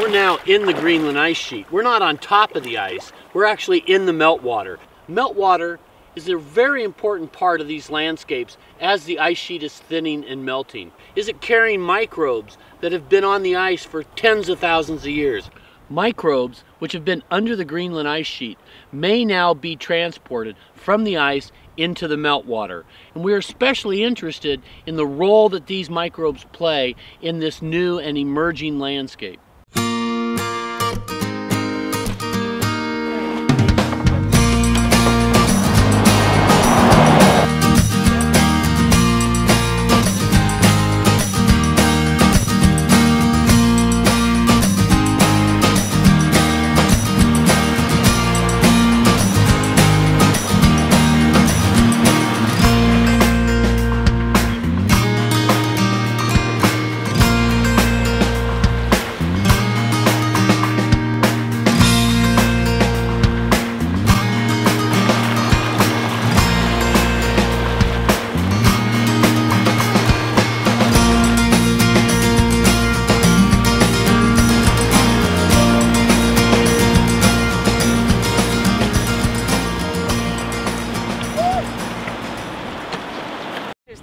We're now in the Greenland Ice Sheet. We're not on top of the ice, we're actually in the meltwater. Meltwater is a very important part of these landscapes as the ice sheet is thinning and melting. Is it carrying microbes that have been on the ice for tens of thousands of years? Microbes, which have been under the Greenland Ice Sheet, may now be transported from the ice into the meltwater. And we are especially interested in the role that these microbes play in this new and emerging landscape.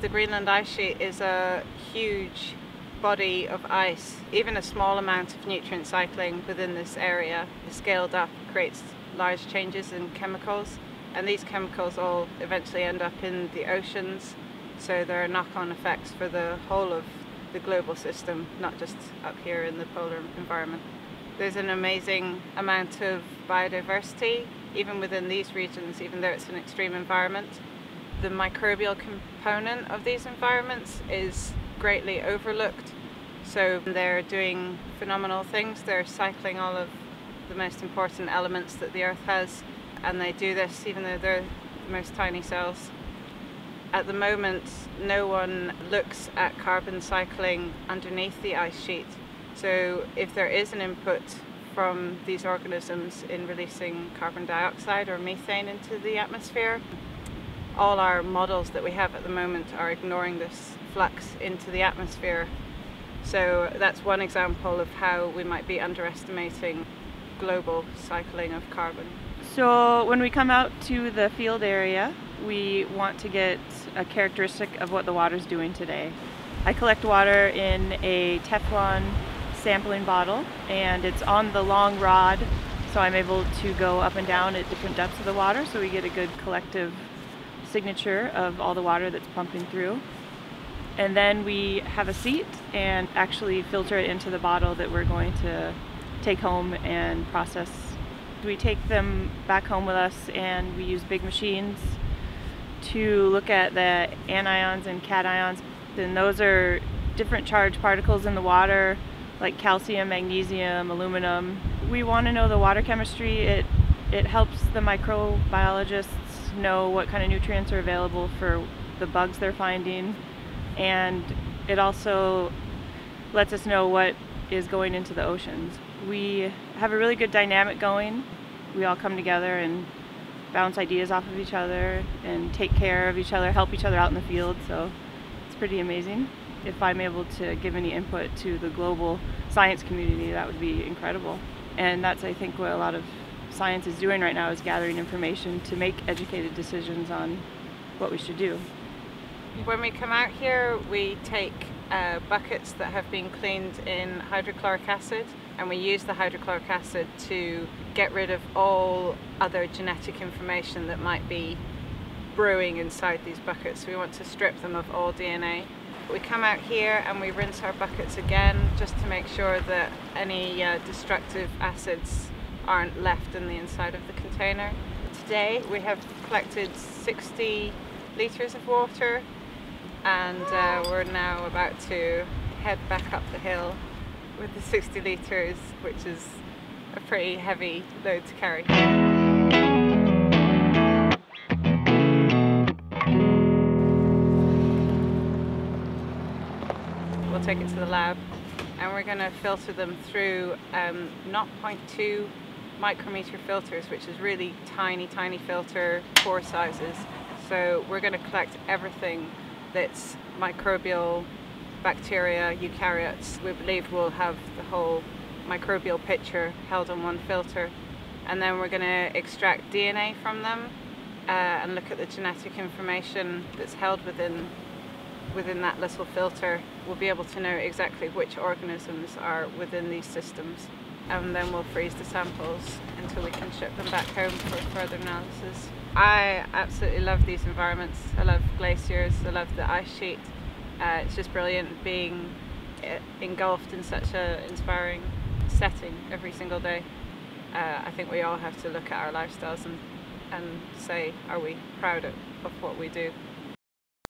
The Greenland Ice Sheet is a huge body of ice. Even a small amount of nutrient cycling within this area, scaled up, creates large changes in chemicals, and these chemicals all eventually end up in the oceans, so there are knock-on effects for the whole of the global system, not just up here in the polar environment. There's an amazing amount of biodiversity even within these regions, even though it's an extreme environment. The microbial component of these environments is greatly overlooked. So they're doing phenomenal things. They're cycling all of the most important elements that the Earth has, and they do this even though they're the most tiny cells. At the moment, no one looks at carbon cycling underneath the ice sheet. So if there is an input from these organisms in releasing carbon dioxide or methane into the atmosphere, all our models that we have at the moment are ignoring this flux into the atmosphere. So that's one example of how we might be underestimating global cycling of carbon. So when we come out to the field area, we want to get a characteristic of what the water's doing today. I collect water in a Teflon sampling bottle, and it's on the long rod, so I'm able to go up and down at different depths of the water, so we get a good collective signature of all the water that's pumping through. And then we have a seat and actually filter it into the bottle that we're going to take home and process. We take them back home with us, and we use big machines to look at the anions and cations. And those are different charged particles in the water, like calcium, magnesium, aluminum. We want to know the water chemistry. It helps the microbiologists know what kind of nutrients are available for the bugs they're finding, and it also lets us know what is going into the oceans. We have a really good dynamic going. We all come together and bounce ideas off of each other and take care of each other, help each other out in the field, so it's pretty amazing. If I'm able to give any input to the global science community, that would be incredible. And that's, I think, what a lot of science is doing right now, is gathering information to make educated decisions on what we should do. When we come out here, we take buckets that have been cleaned in hydrochloric acid, and we use the hydrochloric acid to get rid of all other genetic information that might be brewing inside these buckets. We want to strip them of all DNA. We come out here and we rinse our buckets again just to make sure that any destructive acids aren't left in the inside of the container. Today we have collected 60 litres of water, and we're now about to head back up the hill with the 60 litres, which is a pretty heavy load to carry. We'll take it to the lab, and we're going to filter them through 0.2 micrometer filters, which is really tiny filter pore sizes. So we're going to collect everything that's microbial, bacteria, eukaryotes. We believe we'll have the whole microbial picture held on one filter, and then we're going to extract DNA from them and look at the genetic information that's held within that little filter. We'll be able to know exactly which organisms are within these systems, and then we'll freeze the samples until we can ship them back home for further analysis. I absolutely love these environments. I love glaciers, I love the ice sheet. It's just brilliant being engulfed in such an inspiring setting every single day. I think we all have to look at our lifestyles and say, are we proud of what we do?